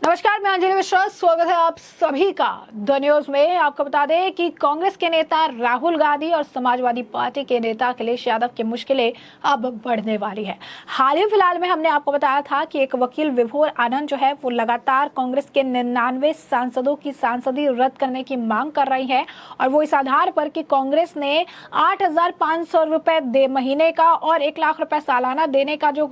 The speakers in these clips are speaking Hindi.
नमस्कार, मैं अंजलि मिश्रा। स्वागत है आप सभी का द न्यूज में। आपको बता दें कि कांग्रेस के नेता राहुल गांधी और समाजवादी पार्टी के नेता अखिलेश यादव की मुश्किलें अब बढ़ने वाली है। हाल ही फिलहाल में हमने आपको बताया था कि एक वकील विभोर आनंद जो है वो लगातार कांग्रेस के 99 सांसदों की सांसदी रद्द करने की मांग कर रही है, और वो इस आधार पर कि कांग्रेस ने 8,500 रुपए महीने का और 1 लाख रुपए सालाना देने का जो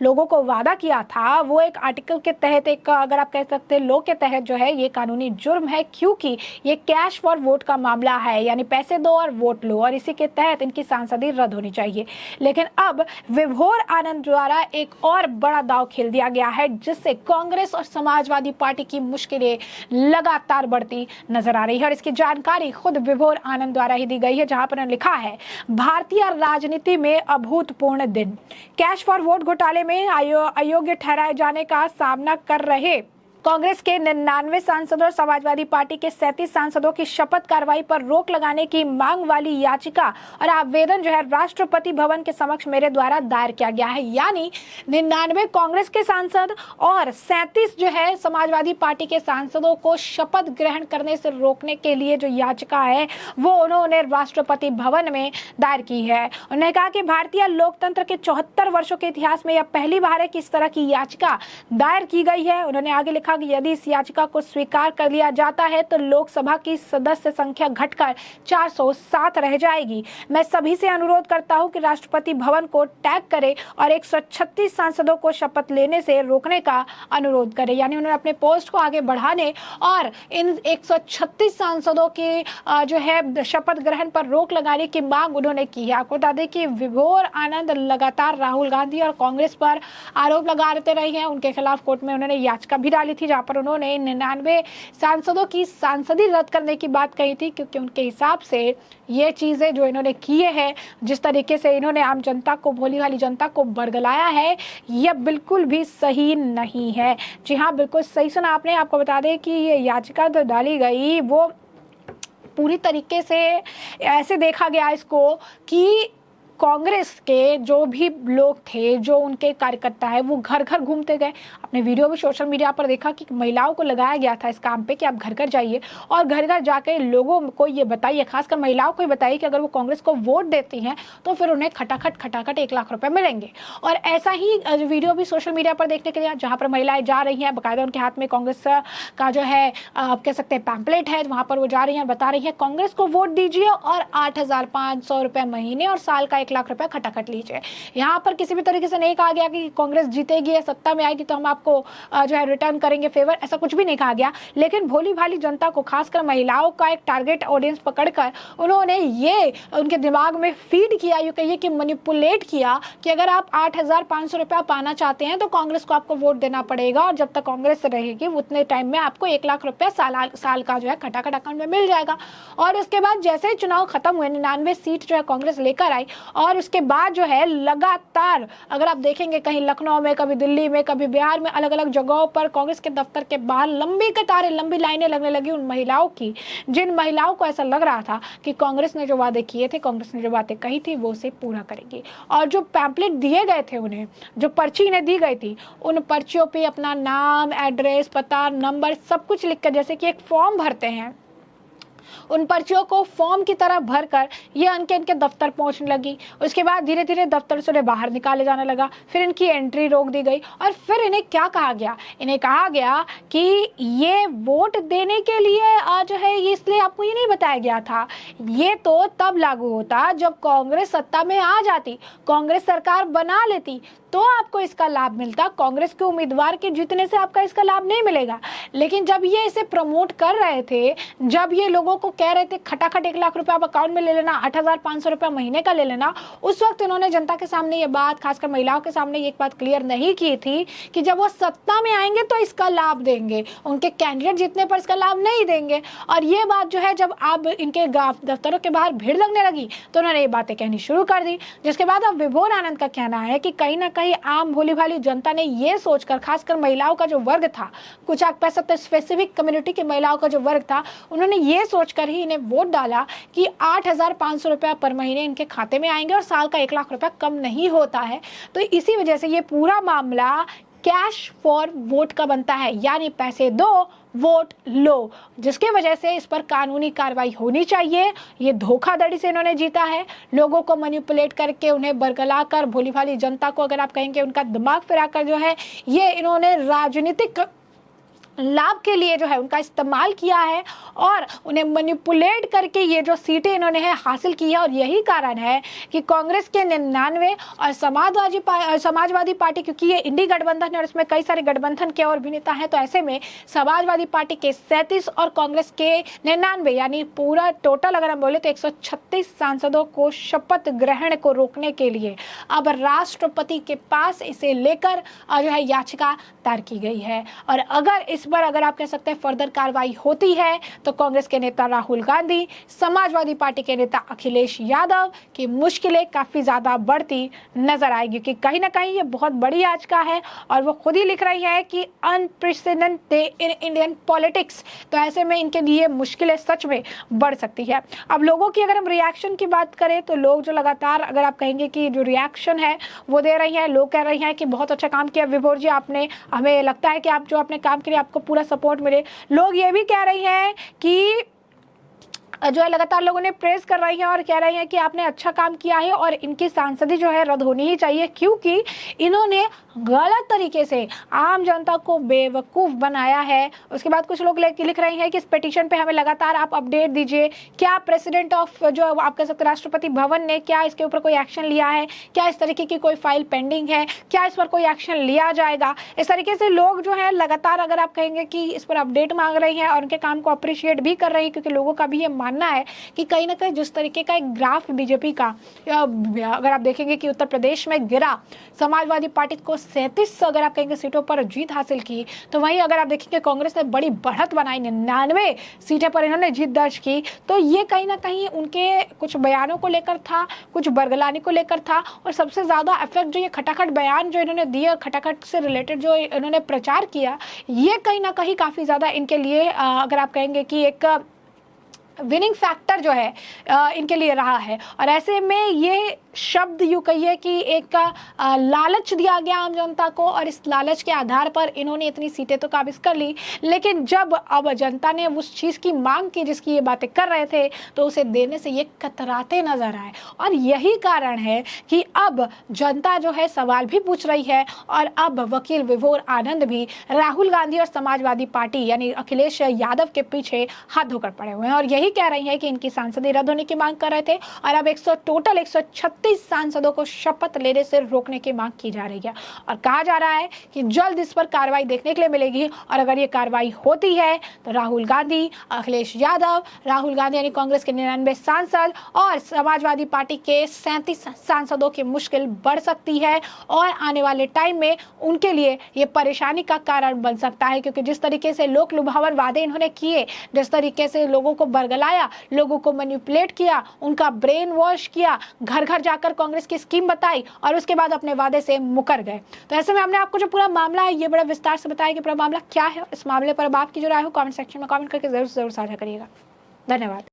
लोगों को वादा किया था, वो एक आर्टिकल के तहत, एक अगर आप कह सकते हैं लॉ के तहत जो है ये कानूनी जुर्म है, क्योंकि ये कैश फॉर वोट का मामला है, यानी पैसे दो और वोट लो, और इसी के तहत इनकी सांसदी रद्द होनी चाहिए। लेकिन अब विभोर आनंद द्वारा एक और बड़ा दांव खेल दिया गया है, जिससे कांग्रेस और समाजवादी पार्टी की मुश्किलें लगातार बढ़ती नजर आ रही है। और इसकी जानकारी खुद विभोर आनंद द्वारा ही दी गई है, जहां पर लिखा है, भारतीय राजनीति में अभूतपूर्व दिन। कैश फॉर वोट घोटाले में अयोग्य ठहराए जाने का सामना कर रहे कांग्रेस के 99 सांसदों और समाजवादी पार्टी के 37 सांसदों की शपथ कार्रवाई पर रोक लगाने की मांग वाली याचिका और आवेदन जो है राष्ट्रपति भवन के समक्ष मेरे द्वारा दायर किया गया है। यानी 99 कांग्रेस के सांसद और 37 जो है समाजवादी पार्टी के सांसदों को शपथ ग्रहण करने से रोकने के लिए जो याचिका है वो उन्होंने राष्ट्रपति भवन में दायर की है। उन्होंने कहा कि भारतीय लोकतंत्र के 74 वर्षों के इतिहास में यह पहली बार है कि इस तरह की याचिका दायर की गई है। उन्होंने आगे लिखा कि यदि इस याचिका को स्वीकार कर लिया जाता है तो लोकसभा की सदस्य संख्या घटकर 407 रह जाएगी। मैं सभी से अनुरोध करता हूं कि राष्ट्रपति भवन को टैग करे और 136 सांसदों को शपथ लेने से रोकने का अनुरोध करे। यानी उन्होंने अपने पोस्ट को आगे बढ़ाने और इन 136 सांसदों के जो है शपथ ग्रहण पर रोक लगाने की मांग उन्होंने की है। आपको बता दें कि विभोर आनंद लगातार राहुल गांधी और कांग्रेस पर आरोप लगाते रहे हैं। उनके खिलाफ कोर्ट में उन्होंने याचिका भी डाली थी, जहां पर उन्होंने 99 सांसदों की सांसदी रद्द करने की बात कही थी, क्योंकि उनके हिसाब से ये चीजें जो इन्होंने किए हैं, जिस तरीके से इन्होंने आम जनता को, भोली भाली जनता को बरगलाया है, यह बिल्कुल भी सही नहीं है। जी हाँ, बिल्कुल सही सुना आपने। आपको बता दें कि ये याचिका जो डाली गई वो पूरी तरीके से ऐसे देखा गया इसको कि कांग्रेस के जो भी लोग थे, जो उनके कार्यकर्ता है, वो घर घर घूमते गए। अपने वीडियो भी सोशल मीडिया पर देखा कि महिलाओं को लगाया गया था इस काम पे कि आप घर घर जाइए और घर घर जाकर लोगों को ये बताइए, खासकर महिलाओं को ये बताइए कि अगर वो कांग्रेस को वोट देती हैं तो फिर उन्हें खटाखट 1 लाख रुपए मिलेंगे। और ऐसा ही वीडियो भी सोशल मीडिया पर देखने के लिए, जहाँ पर महिलाएं जा रही हैं, बाकायदा उनके हाथ में कांग्रेस का जो है आप कह सकते हैं पैम्पलेट है, वहाँ पर वो जा रही हैं, बता रही है कांग्रेस को वोट दीजिए और 8,500 रुपए महीने और साल का 1 लाख रुपए खटाखट लीजिए। यहाँ पर किसी भी तरीके से नहीं कहा गया कि कांग्रेस जीतेगी या सत्ता में आएगी तो हम आपको जो है रिटर्न करेंगे फेवर, ऐसा कुछ भी नहीं कहा गया। लेकिन भोली भाली जनता को, खासकर महिलाओं का एक टारगेट ऑडियंस पकड़कर उन्होंने ये उनके दिमाग में फीड किया, यूं कहिए कि मैनिपुलेट किया कि अगर आप 8,500 रुपया पाना चाहते हैं तो कांग्रेस को आपको वोट देना पड़ेगा, और जब तक कांग्रेस रहेगी उतने टाइम में आपको 1 लाख रुपया साल का जो है खटाखट अकाउंट में मिल जाएगा। और उसके बाद जैसे ही चुनाव खत्म हुए, 99 सीट जो है कांग्रेस लेकर आई, और उसके बाद जो है लगातार अगर आप देखेंगे कहीं लखनऊ में, कभी दिल्ली में, कभी बिहार में, अलग अलग जगहों पर कांग्रेस के दफ्तर के बाहर लंबी कतारें, लंबी लाइनें लगने लगी उन महिलाओं की, जिन महिलाओं को ऐसा लग रहा था कि कांग्रेस ने जो वादे किए थे, कांग्रेस ने जो बातें कही थी वो उसे पूरा करेगी। और जो पैम्पलेट दिए गए थे उन्हें, जो पर्ची इन्हें दी गई थी, उन पर्चियों पे अपना नाम, एड्रेस, पता, नंबर सब कुछ लिखकर, जैसे कि एक फॉर्म भरते हैं, उन पर्चियों को फॉर्म की तरह भरकर ये इनके दफ्तर पहुंचने लगी। उसके बाद धीरे धीरे दफ्तर से उन्हें बाहर निकाले जाने लगा, फिर इनकी एंट्री रोक दी गई, और फिर इन्हें क्या कहा गया? इन्हें कहा गया कि ये वोट देने के लिए आज है, ये इसलिए आपको ये नहीं बताया गया था, ये तो तब लागू होता जब कांग्रेस सत्ता में आ जाती, कांग्रेस सरकार बना लेती, तो आपको इसका लाभ मिलता। कांग्रेस के उम्मीदवार के जीतने से आपका इसका लाभ नहीं मिलेगा। लेकिन जब ये इसे प्रमोट कर रहे थे, जब ये लोगों को कह रहे थे खटाखट 1 लाख रुपए आप अकाउंट में ले लेना, 8,500 रुपए महीने का ले लेना, उस वक्त इन्होंने जनता के सामने ये बात, खासकर महिलाओं के सामने एक बात क्लियर नहीं की थी कि जब वो सत्ता में आएंगे तो इसका लाभ देंगे, उनके कैंडिडेट जीतने पर इसका लाभ नहीं देंगे। और ये बात जो है जब अब इनके दफ्तरों के बाहर भीड़ लगने लगी तो उन्होंने ये बातें कहनी शुरू कर दी, जिसके बाद अब विभोर आनंद का कहना है कि कहीं ना कहीं आम भोली भाली जनता ने ये सोचकर, खासकर महिलाओं का जो वर्ग था, कुछ आप कह सकते हैं स्पेसिफिक कम्युनिटी की महिलाओं का जो वर्ग था, उन्होंने ये सोचकर ही इन्हें वोट डाला कि 8,500 रुपया पर महीने इनके खाते में आएंगे और साल का 1 लाख रुपया कम नहीं होता है। तो इसी वजह से ये पूरा मामला कैश फॉर वोट का बनता है, यानी पैसे दो वोट लो, जिसके वजह से इस पर कानूनी कार्रवाई होनी चाहिए। ये धोखाधड़ी से इन्होंने जीता है, लोगों को मैनिपुलेट करके, उन्हें बरगलाकर, भोली भाली जनता को अगर आप कहेंगे उनका दिमाग फिराकर जो है ये इन्होंने राजनीतिक लाभ के लिए जो है उनका इस्तेमाल किया है और उन्हें मैनिपुलेट करके ये जो सीटें इन्होंने हासिल की है। और यही कारण है कि कांग्रेस के 99 और समाजवादी पार्टी, क्योंकि ये इंडी गठबंधन है और इसमें कई सारे गठबंधन के और भी नेता हैं, तो ऐसे में समाजवादी पार्टी के 37 और कांग्रेस के 99, यानी पूरा टोटल अगर हम बोले तो 136 सांसदों को शपथ ग्रहण को रोकने के लिए अब राष्ट्रपति के पास इसे लेकर जो है याचिका दायर की गई है। और अगर इस पर अगर आप कह सकते हैं फर्दर कार्रवाई होती है तो कांग्रेस के नेता राहुल गांधी, समाजवादी पार्टी के नेता अखिलेश यादव की मुश्किलें काफी ज्यादा बढ़ती नजर आएगी, क्योंकि कहीं ना कहीं ये बहुत बड़ी याचिका है और वो खुद ही लिख रही है कि unprecedented day in Indian politics. तो ऐसे में इनके लिए मुश्किलें सच में बढ़ सकती है। अब लोगों की अगर हम रिएक्शन की बात करें तो लोग जो लगातार अगर आप कहेंगे कि जो रिएक्शन है वो दे रही है, लोग कह रही हैं कि बहुत अच्छा काम किया विभोर जी आपने, हमें लगता है कि आप जो अपने काम के लिए आपको पूरा सपोर्ट मिले। लोग ये भी कह रही हैं कि जो है लगातार लोगों ने प्रेस कर रही है और कह रहे हैं कि आपने अच्छा काम किया है और इनकी सांसदी जो है रद्द होनी ही चाहिए, क्योंकि इन्होंने गलत तरीके से आम जनता को बेवकूफ़ बनाया है। उसके बाद कुछ लोग लिख रहे हैं कि इस पिटीशन पे हमें लगातार आप अपडेट दीजिए, क्या प्रेसिडेंट ऑफ जो आप कह सकते राष्ट्रपति भवन ने क्या इसके ऊपर कोई एक्शन लिया है, क्या इस तरीके की कोई फाइल पेंडिंग है, क्या इस पर कोई एक्शन लिया जाएगा। इस तरीके से लोग जो है लगातार अगर आप कहेंगे कि इस पर अपडेट मांग रहे हैं और उनके काम को अप्रिशिएट भी कर रही है, क्योंकि लोगों का भी ये मानना है कि कहीं ना कहीं जिस तरीके का एक ग्राफ बीजेपी का अगर आप देखेंगे कि उत्तर प्रदेश में गिरा, समाजवादी पार्टी को 37 अगर आप कहेंगे सीटों पर जीत हासिल की, तो वहीं अगर आप देखेंगे कांग्रेस ने बड़ी बढ़त बनाई, 99 सीटें पर इन्होंने जीत दर्ज की। तो ये कहीं ना कहीं उनके कुछ बयानों को लेकर था, कुछ बरगलाने को लेकर था, और सबसे ज्यादा इफेक्ट जो ये खटाखट बयान जो इन्होंने दिए, खटाखट से रिलेटेड जो इन्होंने प्रचार किया, ये कहीं ना कहीं काफी ज्यादा इनके लिए अगर आप कहेंगे कि एक विनिंग फैक्टर जो है इनके लिए रहा है। और ऐसे में ये शब्द यूँ कहिए कि एक लालच दिया गया आम जनता को, और इस लालच के आधार पर इन्होंने इतनी सीटें तो काबिज कर ली, लेकिन जब अब जनता ने उस चीज़ की मांग की जिसकी ये बातें कर रहे थे, तो उसे देने से ये कतराते नजर आए। और यही कारण है कि अब जनता जो है सवाल भी पूछ रही है, और अब वकील विभोर आनंद भी राहुल गांधी और समाजवादी पार्टी यानी अखिलेश यादव के पीछे हाथ धोकर पड़े हुए हैं, और यही कह रही है कि इनकी सांसदी रद्द होने की मांग कर रहे थे, और अब टोटल 136 सांसदों को शपथ लेने से रोकने की मांग की जा रही है। और कहा जा रहा है कि जल्द इस पर कार्रवाई देखने के लिए मिलेगी, और अगर ये कार्रवाई होती है तो राहुल गांधी, अखिलेश यादव, राहुल गांधी यानी कांग्रेस के 99 सांसद और समाजवादी पार्टी के 37 सांसदों की मुश्किल बढ़ सकती है, और आने वाले टाइम में उनके लिए ये परेशानी का कारण बन सकता है, क्योंकि जिस तरीके से लोक लुभावन वादे इन्होंने किए, जिस तरीके से लोगों को बरगलाया, लोगों को मैनिपुलेट किया, उनका ब्रेन वॉश किया, घर घर जाकर कांग्रेस की स्कीम बताई और उसके बाद अपने वादे से मुकर गए। तो ऐसे में हमने आपको जो पूरा मामला है ये बड़ा विस्तार से बताया कि पूरा मामला क्या है। इस मामले पर अब आपकी जो राय हो कमेंट सेक्शन में कमेंट करके जरूर साझा करिएगा। धन्यवाद।